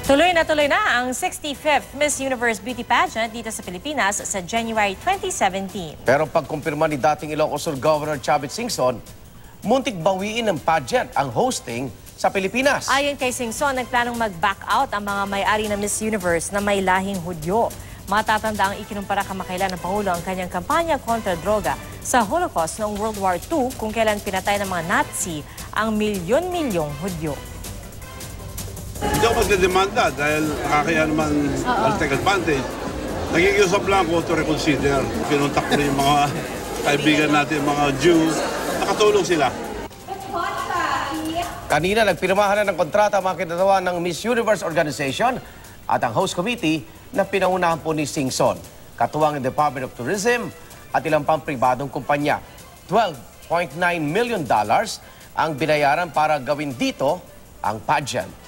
Tuloy na ang 65th Miss Universe Beauty Pageant dito sa Pilipinas sa January 2017. Pero pagkumpirma ni dating Ilocos Sur Governor Chavit Singson, muntik bawiin ng pageant ang hosting sa Pilipinas. Ayon kay Singson, nagplanong mag-back out ang mga may-ari ng Miss Universe na may lahing Hudyo. Matatanda ang ikinumpara kamakailan ng Pangulo ang kanyang kampanya kontra droga sa Holocaust noong World War II kung kailan pinatay ng mga Nazi ang milyon-milyong Hudyo. Hindi ako magdedemanda dahil nakakaya naman I'll take advantage. Nakikiusap lang ako to reconsider. Pinuntak ko rin yung mga kaibigan natin, mga Jews. Nakatulong sila. Kanina nagpirmahan na ng kontrata ang mga kinatawa ng Miss Universe Organization at ang host committee na pinangunahan po ni Singson. Katuwang ng Department of Tourism at ilang pang pribadong kumpanya. $12.9 million ang binayaran para gawin dito ang pageant.